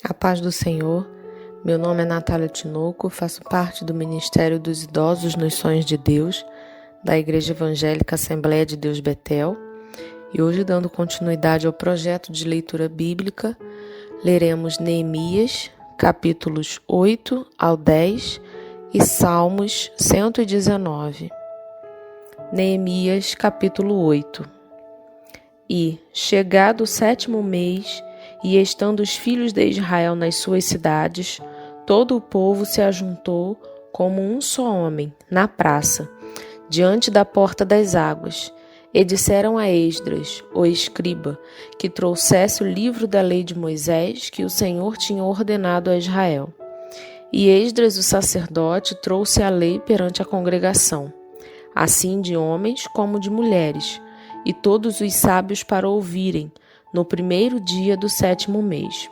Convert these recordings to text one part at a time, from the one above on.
A paz do Senhor. Meu nome é Natália Tinoco, faço parte do Ministério dos Idosos nos Sonhos de Deus, da Igreja Evangélica Assembleia de Deus Betel, e hoje, dando continuidade ao projeto de leitura bíblica, leremos Neemias, capítulos 8 ao 10 e Salmos 119. Neemias, capítulo 8. E, chegado o 7º mês, e estando os filhos de Israel nas suas cidades, todo o povo se ajuntou como um só homem, na praça, diante da porta das águas, e disseram a Esdras, o escriba, que trouxesse o livro da lei de Moisés, que o Senhor tinha ordenado a Israel. E Esdras, o sacerdote, trouxe a lei perante a congregação, assim de homens como de mulheres, e todos os sábios para ouvirem, no primeiro dia do 7º mês.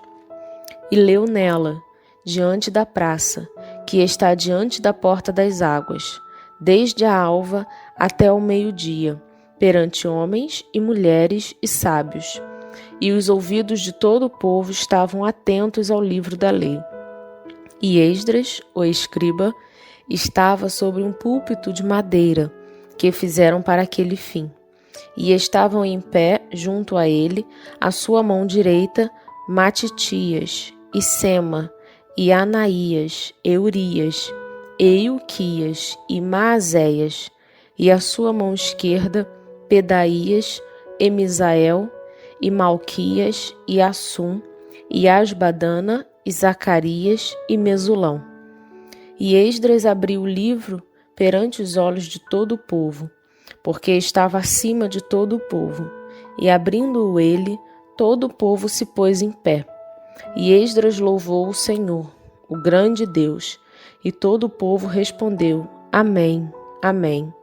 E leu nela, diante da praça, que está diante da porta das águas, desde a alva até o meio-dia, perante homens e mulheres e sábios. E os ouvidos de todo o povo estavam atentos ao livro da lei. E Esdras, o escriba, estava sobre um púlpito de madeira, que fizeram para aquele fim. E estavam em pé, junto a ele, à sua mão direita, Matitias, e Sema, e Anaías, Eurias, e Ilquias, e Maazéias, e à sua mão esquerda, Pedaías, e Misael, e Malquias, e Assum, e Asbadana, e Zacarias, e Mesulão. E Esdras abriu o livro perante os olhos de todo o povo, porque estava acima de todo o povo, e abrindo-o ele, todo o povo se pôs em pé. E Esdras louvou o Senhor, o grande Deus, e todo o povo respondeu, Amém, Amém,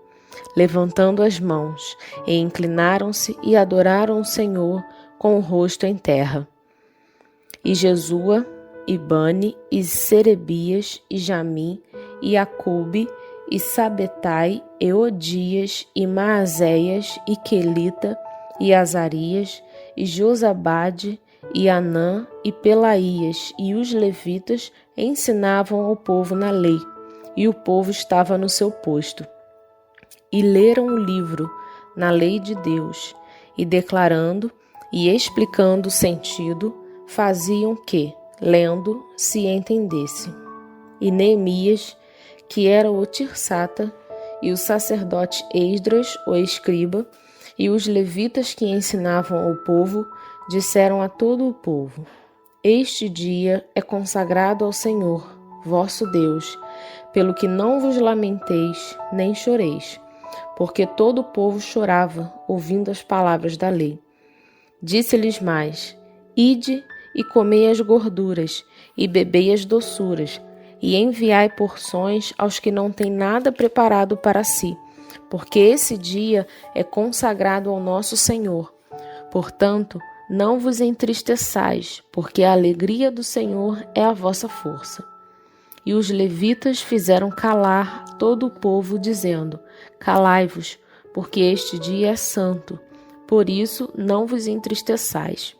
levantando as mãos, e inclinaram-se e adoraram o Senhor com o rosto em terra. E Jesua, e Bani, e Serebias, e Jamim, e Acube, e Sabetai, e Odias, e Maazéias, e Quelita, e Azarias, e Josabade, e Anã, e Pelaías, e os levitas ensinavam ao povo na lei, e o povo estava no seu posto. E leram o livro na lei de Deus, e declarando e explicando o sentido, faziam que, lendo, se entendesse. E Neemias, que era o Tirsata, e o sacerdote Esdras, o escriba, e os levitas que ensinavam ao povo, disseram a todo o povo, Este dia é consagrado ao Senhor, vosso Deus, pelo que não vos lamenteis, nem choreis, porque todo o povo chorava, ouvindo as palavras da lei. Disse-lhes mais, Ide e comei as gorduras, e bebei as doçuras, e enviai porções aos que não têm nada preparado para si, porque esse dia é consagrado ao nosso Senhor. Portanto, não vos entristeçais, porque a alegria do Senhor é a vossa força. E os levitas fizeram calar todo o povo, dizendo, Calai-vos, porque este dia é santo, por isso não vos entristeçais.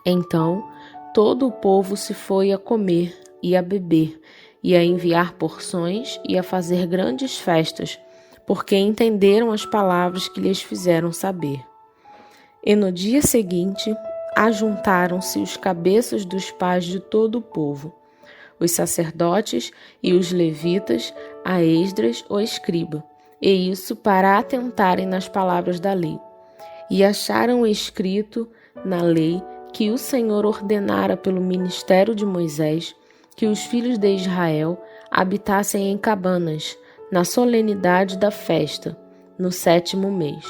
Então, todo o povo se foi a comer e a beber, e a enviar porções e a fazer grandes festas, porque entenderam as palavras que lhes fizeram saber. E no dia seguinte, ajuntaram-se os cabeças dos pais de todo o povo, os sacerdotes e os levitas, a Esdras, o escriba, e isso para atentarem nas palavras da lei. E acharam escrito na lei que o Senhor ordenara pelo ministério de Moisés, que os filhos de Israel habitassem em cabanas, na solenidade da festa, no 7º mês.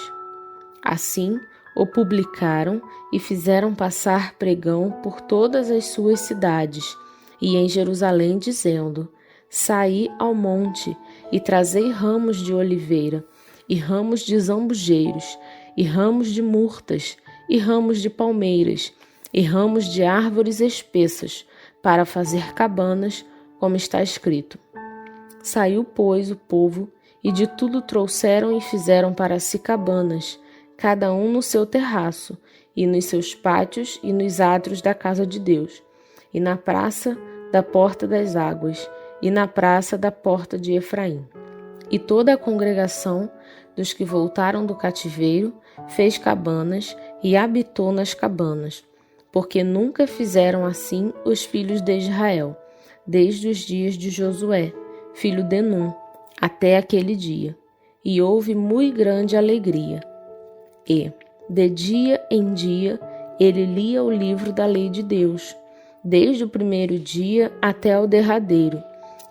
Assim, o publicaram e fizeram passar pregão por todas as suas cidades, e em Jerusalém, dizendo, Saí ao monte, e trazei ramos de oliveira, e ramos de zambujeiros, e ramos de murtas, e ramos de palmeiras, e ramos de árvores espessas, para fazer cabanas, como está escrito. Saiu, pois, o povo, e de tudo trouxeram e fizeram para si cabanas, cada um no seu terraço, e nos seus pátios e nos átrios da casa de Deus. e na praça da porta das águas, e na praça da porta de Efraim. E toda a congregação dos que voltaram do cativeiro fez cabanas e habitou nas cabanas, porque nunca fizeram assim os filhos de Israel, desde os dias de Josué, filho de Num, até aquele dia. E houve muito grande alegria. E, de dia em dia, ele lia o livro da lei de Deus, desde o primeiro dia até o derradeiro,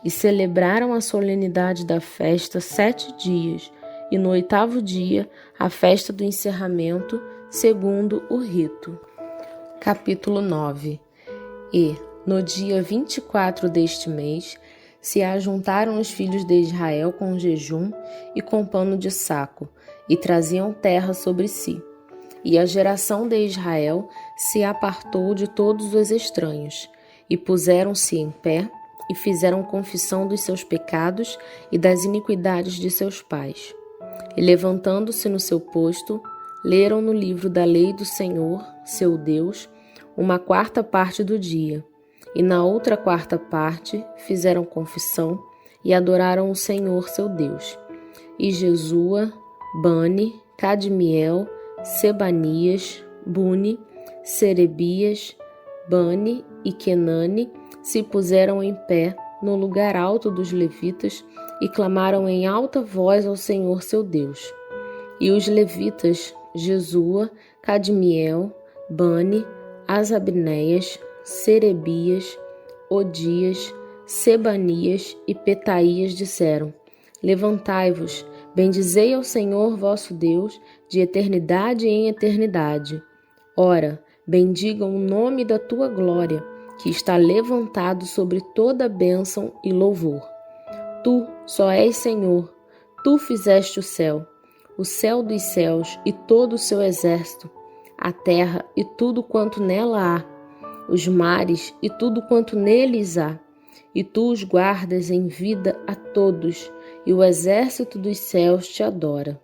e celebraram a solenidade da festa 7 dias, e no 8º dia a festa do encerramento, segundo o rito. Capítulo 9. E, no dia 24 deste mês, se ajuntaram os filhos de Israel com jejum e com pano de saco, e traziam terra sobre si. E a geração de Israel se apartou de todos os estranhos, e puseram-se em pé, e fizeram confissão dos seus pecados e das iniquidades de seus pais. E levantando-se no seu posto, leram no livro da lei do Senhor, seu Deus, 1/4 parte do dia, e na outra 4ª parte fizeram confissão e adoraram o Senhor, seu Deus. E Jesua, Bani, Cadmiel, Sebanias, Buni, Serebias, Bani e Kenani se puseram em pé no lugar alto dos levitas e clamaram em alta voz ao Senhor seu Deus. E os levitas, Jesua, Cadmiel, Bani, Asabneias, Serebias, Odias, Sebanias e Petaías disseram: Levantai-vos, bendizei ao Senhor vosso Deus, de eternidade em eternidade. Ora, bendigam o nome da tua glória, que está levantado sobre toda a bênção e louvor. Tu só és Senhor, tu fizeste o céu dos céus e todo o seu exército, a terra e tudo quanto nela há, os mares e tudo quanto neles há, e tu os guardas em vida a todos, e o exército dos céus te adora.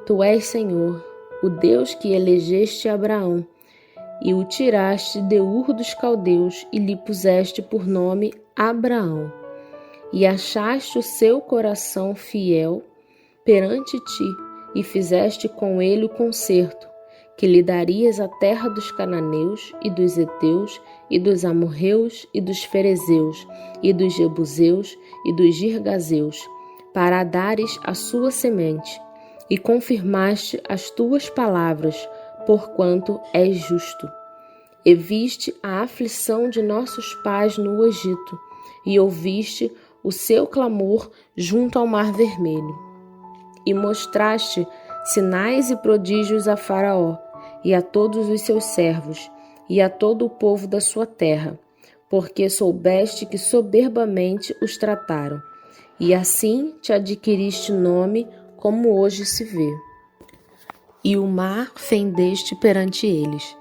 Tu és Senhor, o Deus que elegeste Abraão, e o tiraste de Ur dos caldeus e lhe puseste por nome Abraão, e achaste o seu coração fiel perante ti, e fizeste com ele o concerto, que lhe darias a terra dos cananeus, e dos heteus, e dos amorreus, e dos ferezeus, e dos jebuseus, e dos girgazeus, para a dares a sua semente, e confirmaste as tuas palavras, porquanto és justo. E viste a aflição de nossos pais no Egito, e ouviste o seu clamor junto ao Mar Vermelho. E mostraste sinais e prodígios a Faraó, e a todos os seus servos, e a todo o povo da sua terra, porque soubeste que soberbamente os trataram, e assim te adquiriste nome, como hoje se vê. E o mar fendeste perante eles,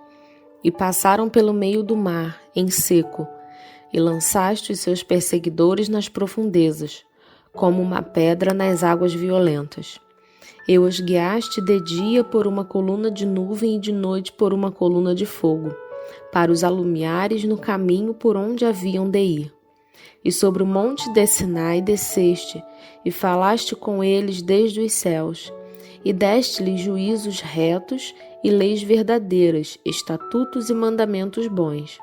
e passaram pelo meio do mar, em seco, e lançaste os seus perseguidores nas profundezas, como uma pedra nas águas violentas. E os guiaste de dia por uma coluna de nuvem e de noite por uma coluna de fogo, para os alumiares no caminho por onde haviam de ir. E sobre o monte de Sinai desceste, e falaste com eles desde os céus, e deste-lhes juízos retos e leis verdadeiras, estatutos e mandamentos bons.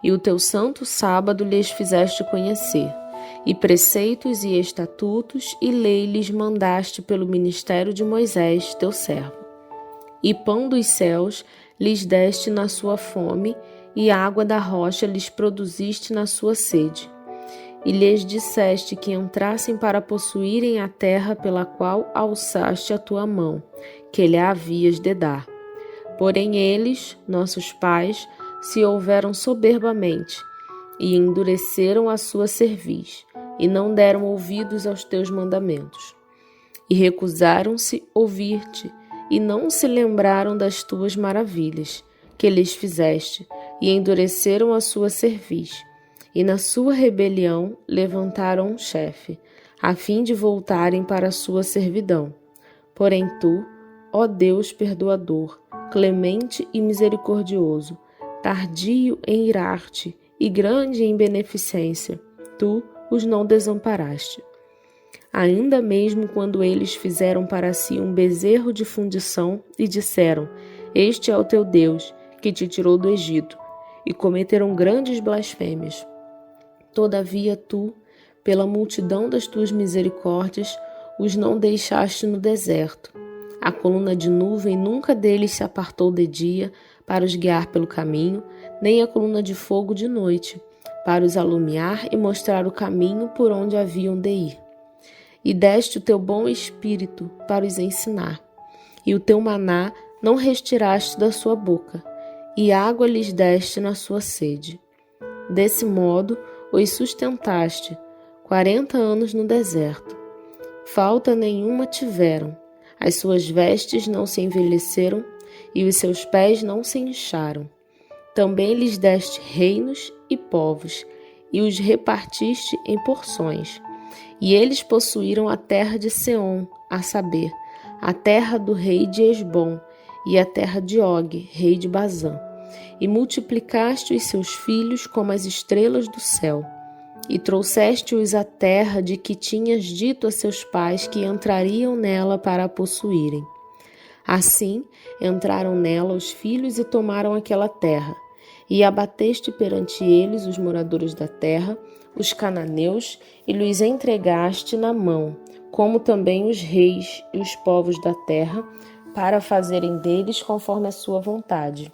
E o teu santo sábado lhes fizeste conhecer, e preceitos e estatutos e lei lhes mandaste pelo ministério de Moisés, teu servo. E pão dos céus lhes deste na sua fome, e água da rocha lhes produziste na sua sede. E lhes disseste que entrassem para possuírem a terra pela qual alçaste a tua mão, que lhe havias de dar. Porém eles, nossos pais, se houveram soberbamente, e endureceram a sua cerviz, e não deram ouvidos aos teus mandamentos. E recusaram-se ouvir-te, e não se lembraram das tuas maravilhas, que lhes fizeste, e endureceram a sua cerviz. E na sua rebelião levantaram um chefe, a fim de voltarem para a sua servidão. Porém tu, ó Deus perdoador, clemente e misericordioso, tardio em irar-te e grande em beneficência, tu os não desamparaste. Ainda mesmo quando eles fizeram para si um bezerro de fundição e disseram: Este é o teu Deus, que te tirou do Egito, e cometeram grandes blasfêmias. Todavia tu, pela multidão das tuas misericórdias, os não deixaste no deserto. A coluna de nuvem nunca deles se apartou de dia para os guiar pelo caminho, nem a coluna de fogo de noite, para os alumiar e mostrar o caminho por onde haviam de ir. E deste o teu bom espírito para os ensinar, e o teu maná não retiraste da sua boca, e água lhes deste na sua sede. Desse modo os sustentaste 40 anos no deserto. Falta nenhuma tiveram, as suas vestes não se envelheceram, e os seus pés não se incharam. Também lhes deste reinos e povos, e os repartiste em porções. E eles possuíram a terra de Seom, a saber, a terra do rei de Esbom, e a terra de Og, rei de Bazã. E multiplicaste os seus filhos como as estrelas do céu. E trouxeste-os à terra de que tinhas dito a seus pais que entrariam nela para a possuírem. Assim, entraram nela os filhos e tomaram aquela terra. E abateste perante eles os moradores da terra, os cananeus, e lhes entregaste na mão, como também os reis e os povos da terra, para fazerem deles conforme a sua vontade.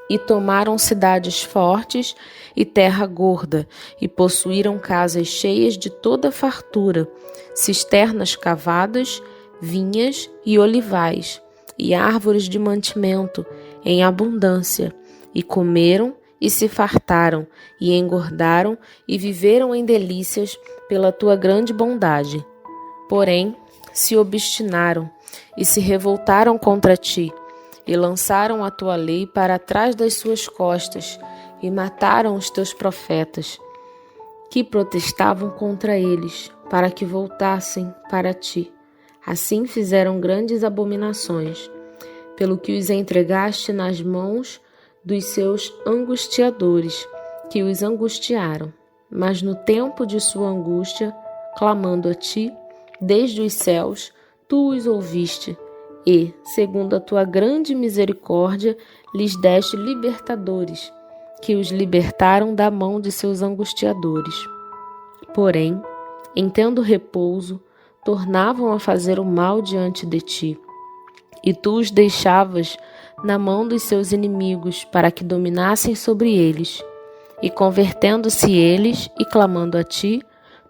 E tomaram cidades fortes e terra gorda, e possuíram casas cheias de toda fartura, cisternas cavadas, vinhas e olivais, e árvores de mantimento em abundância, e comeram e se fartaram, e engordaram, e viveram em delícias pela tua grande bondade. Porém, se obstinaram e se revoltaram contra ti, e lançaram a tua lei para trás das suas costas, e mataram os teus profetas, que protestavam contra eles, para que voltassem para ti. Assim fizeram grandes abominações, pelo que os entregaste nas mãos dos seus angustiadores, que os angustiaram. Mas no tempo de sua angústia, clamando a ti, desde os céus, tu os ouviste, e, segundo a tua grande misericórdia, lhes deste libertadores, que os libertaram da mão de seus angustiadores. Porém, em tendo repouso, tornavam a fazer o mal diante de ti, e tu os deixavas na mão dos seus inimigos, para que dominassem sobre eles. E convertendo-se eles e clamando a ti,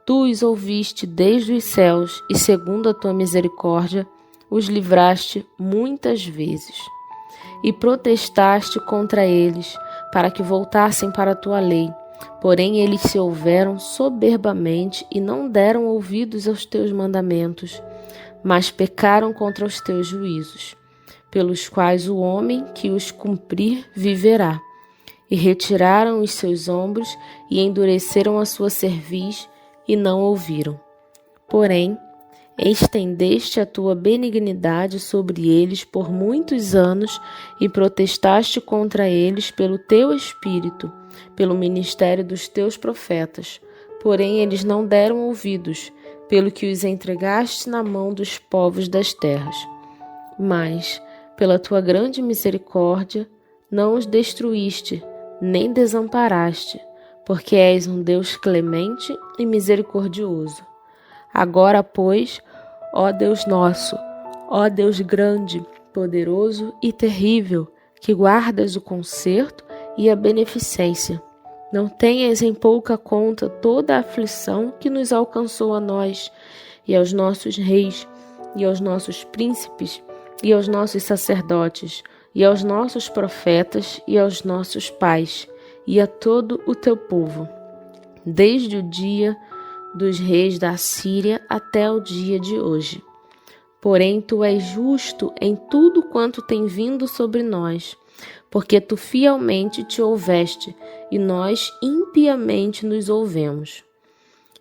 tu os ouviste desde os céus, e segundo a tua misericórdia, os livraste muitas vezes. E protestaste contra eles, para que voltassem para a tua lei. Porém, eles se houveram soberbamente e não deram ouvidos aos teus mandamentos, mas pecaram contra os teus juízos, pelos quais o homem que os cumprir viverá. E retiraram os seus ombros e endureceram a sua cerviz e não ouviram. Porém, estendeste a tua benignidade sobre eles por muitos anos e protestaste contra eles pelo teu espírito, pelo ministério dos teus profetas. Porém, eles não deram ouvidos, pelo que os entregaste na mão dos povos das terras. Mas, pela tua grande misericórdia, não os destruíste, nem desamparaste, porque és um Deus clemente e misericordioso. Agora, pois, ó Deus nosso, ó Deus grande, poderoso e terrível, que guardas o conserto e a beneficência, não tenhas em pouca conta toda a aflição que nos alcançou a nós, e aos nossos reis, e aos nossos príncipes, e aos nossos sacerdotes, e aos nossos profetas, e aos nossos pais, e a todo o teu povo, desde o dia dos reis da Assíria até o dia de hoje. Porém, tu és justo em tudo quanto tem vindo sobre nós, porque tu fielmente te houveste, e nós impiamente nos houvemos.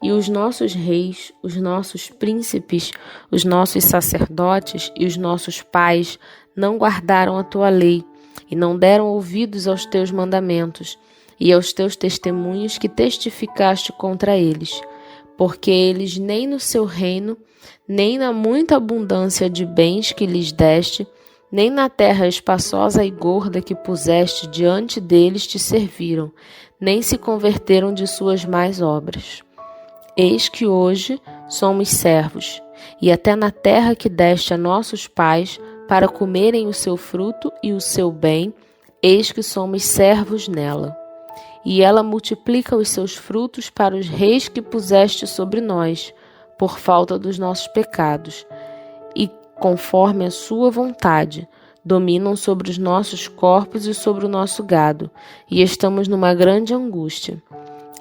E os nossos reis, os nossos príncipes, os nossos sacerdotes e os nossos pais não guardaram a tua lei, e não deram ouvidos aos teus mandamentos, e aos teus testemunhos que testificaste contra eles, porque eles nem no seu reino, nem na muita abundância de bens que lhes deste, nem na terra espaçosa e gorda que puseste diante deles te serviram, nem se converteram de suas más obras. Eis que hoje somos servos, e até na terra que deste a nossos pais, para comerem o seu fruto e o seu bem, eis que somos servos nela. E ela multiplica os seus frutos para os reis que puseste sobre nós, por falta dos nossos pecados, e conforme a sua vontade, dominam sobre os nossos corpos e sobre o nosso gado, e estamos numa grande angústia.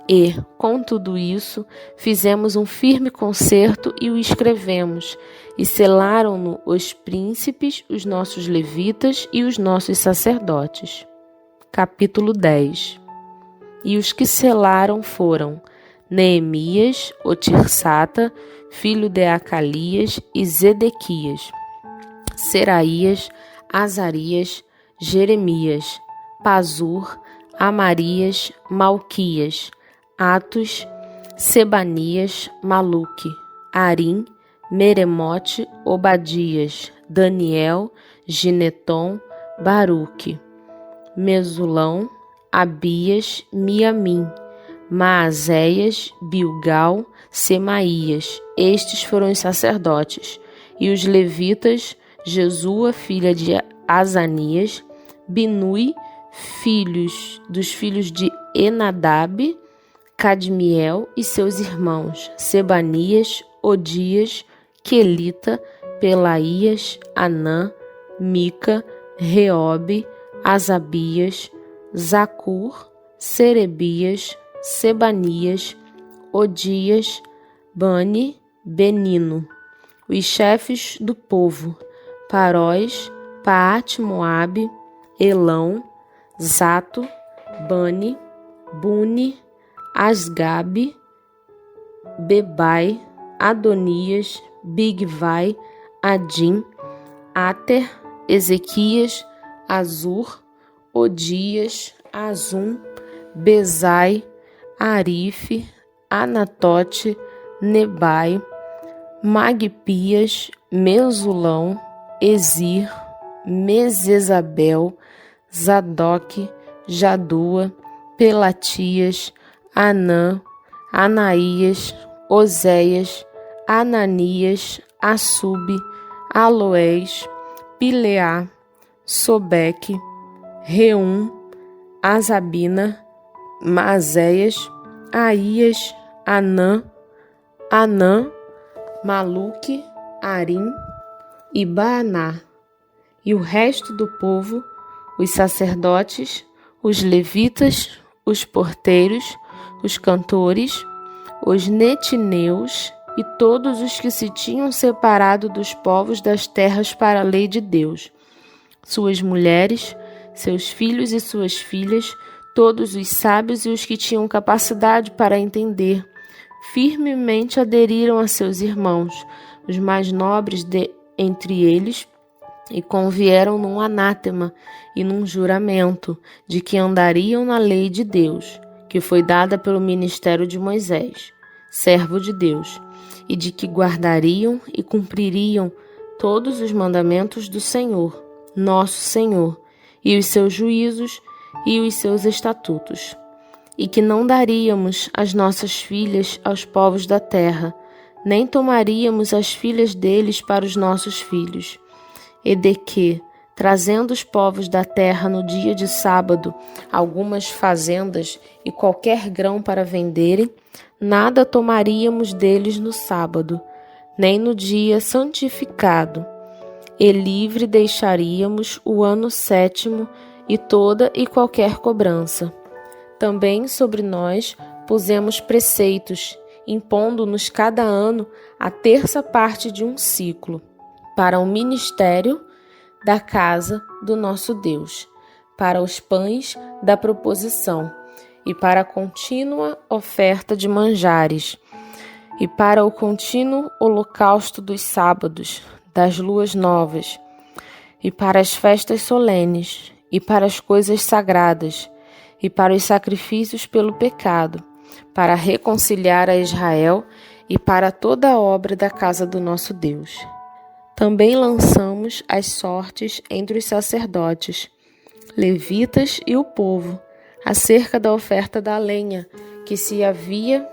E, com tudo isso, fizemos um firme concerto e o escrevemos, e selaram-no os príncipes, os nossos levitas e os nossos sacerdotes. Capítulo 10. E os que selaram foram Neemias, o Tirsata, filho de Acalias, e Zedequias, Seraías, Azarias, Jeremias, Pazur, Amarias, Malquias, Atos, Sebanias, Maluque, Arim, Meremote, Obadias, Daniel, Gineton, Baruque, Mesulão, Abias, Miamim, Maazéias, Bilgal, Semaías. Estes foram os sacerdotes. E os levitas, Jesua, filha de Azanias, Binui, dos filhos de Enadab, Cadmiel e seus irmãos, Sebanias, Odias, Quelita, Pelaías, Anã, Mica, Reobe, Asabias, Zacur, Serebias, Sebanias, Odias, Bani, Benino. Os chefes do povo, Paróis, Paate-Moabe, Elão, Zato, Bani, Buni, Asgabe, Bebai, Adonias, Bigvai, Adim, Ater, Ezequias, Azur, Odias, Azum, Bezai, Arife, Anatote, Nebai, Magpias, Mesulão, Ezir, Mesesabel, Zadok, Jadua, Pelatias, Anã, Anaías, Oséias, Ananias, Assube, Aloés, Pileá, Sobeque, Reum, Azabina, Maazéias, Aías, Anã, Maluque, Arim e Baaná. E o resto do povo, os sacerdotes, os levitas, os porteiros, os cantores, os netineus e todos os que se tinham separado dos povos das terras para a lei de Deus, suas mulheres, seus filhos e suas filhas, todos os sábios e os que tinham capacidade para entender, firmemente aderiram a seus irmãos, os mais nobres entre eles, e convieram num anátema e num juramento de que andariam na lei de Deus, que foi dada pelo ministério de Moisés, servo de Deus, e de que guardariam e cumpririam todos os mandamentos do Senhor, nosso Senhor, e os seus juízos e os seus estatutos, e que não daríamos as nossas filhas aos povos da terra, nem tomaríamos as filhas deles para os nossos filhos, e de que, trazendo os povos da terra no dia de sábado algumas fazendas e qualquer grão para venderem, nada tomaríamos deles no sábado, nem no dia santificado, e livre deixaríamos o ano 7º e toda e qualquer cobrança. Também sobre nós pusemos preceitos, impondo-nos cada ano a 1/3 parte de um ciclo, para o ministério da casa do nosso Deus, para os pães da proposição, e para a contínua oferta de manjares, e para o contínuo holocausto dos sábados, das luas novas, e para as festas solenes, e para as coisas sagradas, e para os sacrifícios pelo pecado, para reconciliar a Israel e para toda a obra da casa do nosso Deus. Também lançamos as sortes entre os sacerdotes, levitas e o povo, acerca da oferta da lenha que se havia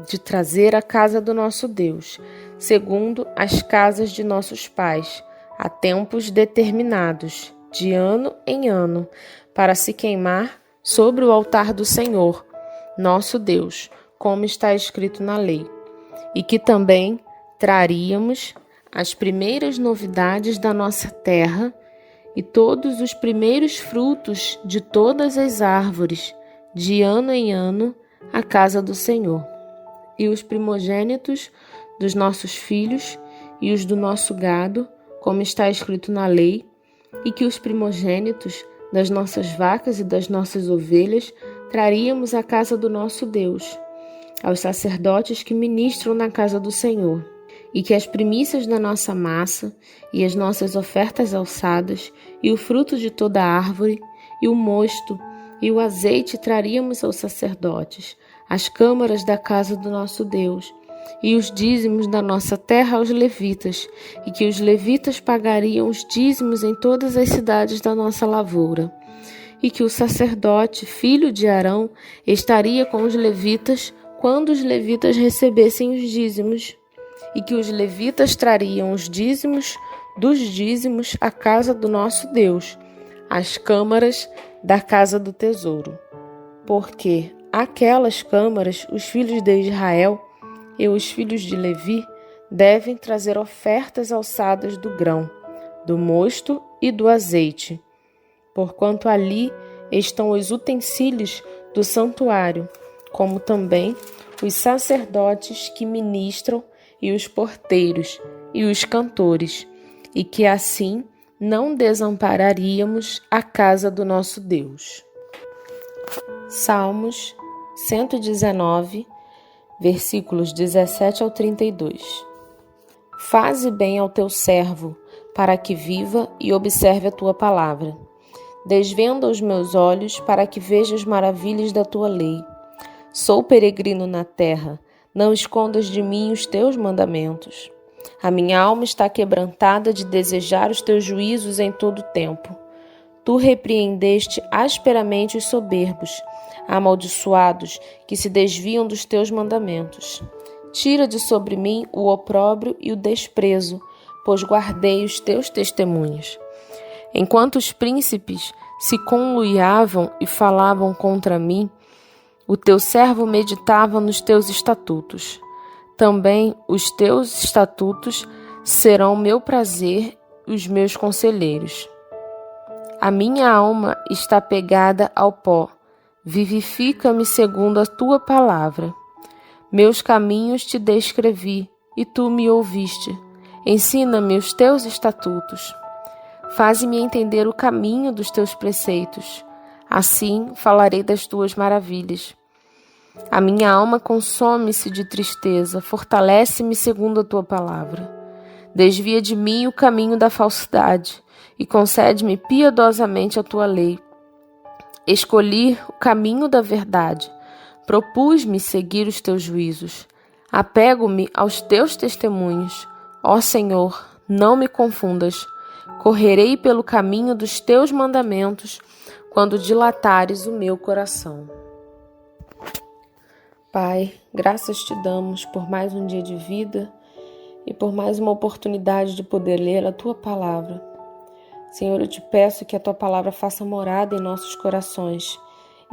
de trazer à casa do nosso Deus, segundo as casas de nossos pais, a tempos determinados, de ano em ano, para se queimar sobre o altar do Senhor, nosso Deus, como está escrito na lei, e que também traríamos as primeiras novidades da nossa terra e todos os primeiros frutos de todas as árvores, de ano em ano, à casa do Senhor, e os primogênitos dos nossos filhos e os do nosso gado, como está escrito na lei, e que os primogênitos das nossas vacas e das nossas ovelhas traríamos à casa do nosso Deus, aos sacerdotes que ministram na casa do Senhor, e que as primícias da nossa massa e as nossas ofertas alçadas e o fruto de toda árvore e o mosto e o azeite traríamos aos sacerdotes, às câmaras da casa do nosso Deus, e os dízimos da nossa terra aos levitas, e que os levitas pagariam os dízimos em todas as cidades da nossa lavoura, e que o sacerdote, filho de Arão, estaria com os levitas quando os levitas recebessem os dízimos, e que os levitas trariam os dízimos dos dízimos à casa do nosso Deus, às câmaras da casa do tesouro. Porque aquelas câmaras, os filhos de Israel e os filhos de Levi devem trazer ofertas alçadas do grão, do mosto e do azeite, porquanto ali estão os utensílios do santuário, como também os sacerdotes que ministram e os porteiros e os cantores, e que assim não desampararíamos a casa do nosso Deus. Salmos 119, versículos 17 ao 32. Faze bem ao teu servo, para que viva e observe a tua palavra. Desvenda os meus olhos, para que veja as maravilhas da tua lei. Sou peregrino na terra, não escondas de mim os teus mandamentos. A minha alma está quebrantada de desejar os teus juízos em todo o tempo. Tu repreendeste asperamente os soberbos, amaldiçoados, que se desviam dos teus mandamentos. Tira de sobre mim o opróbrio e o desprezo, pois guardei os teus testemunhos. Enquanto os príncipes se conluiavam e falavam contra mim, o teu servo meditava nos teus estatutos. Também os teus estatutos serão meu prazer e os meus conselheiros. A minha alma está pegada ao pó. Vivifica-me segundo a tua palavra. Meus caminhos te descrevi, e tu me ouviste. Ensina-me os teus estatutos. Faze-me entender o caminho dos teus preceitos. Assim falarei das tuas maravilhas. A minha alma consome-se de tristeza, fortalece-me segundo a tua palavra. Desvia de mim o caminho da falsidade e concede-me piedosamente a tua lei. Escolhi o caminho da verdade, propus-me seguir os teus juízos. Apego-me aos teus testemunhos. Ó Senhor, não me confundas. Correrei pelo caminho dos teus mandamentos, quando dilatares o meu coração. Pai, graças te damos por mais um dia de vida e por mais uma oportunidade de poder ler a tua palavra. Senhor, eu te peço que a tua palavra faça morada em nossos corações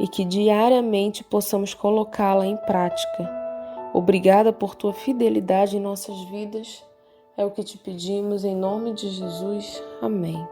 e que diariamente possamos colocá-la em prática. Obrigada por tua fidelidade em nossas vidas. É o que te pedimos em nome de Jesus. Amém.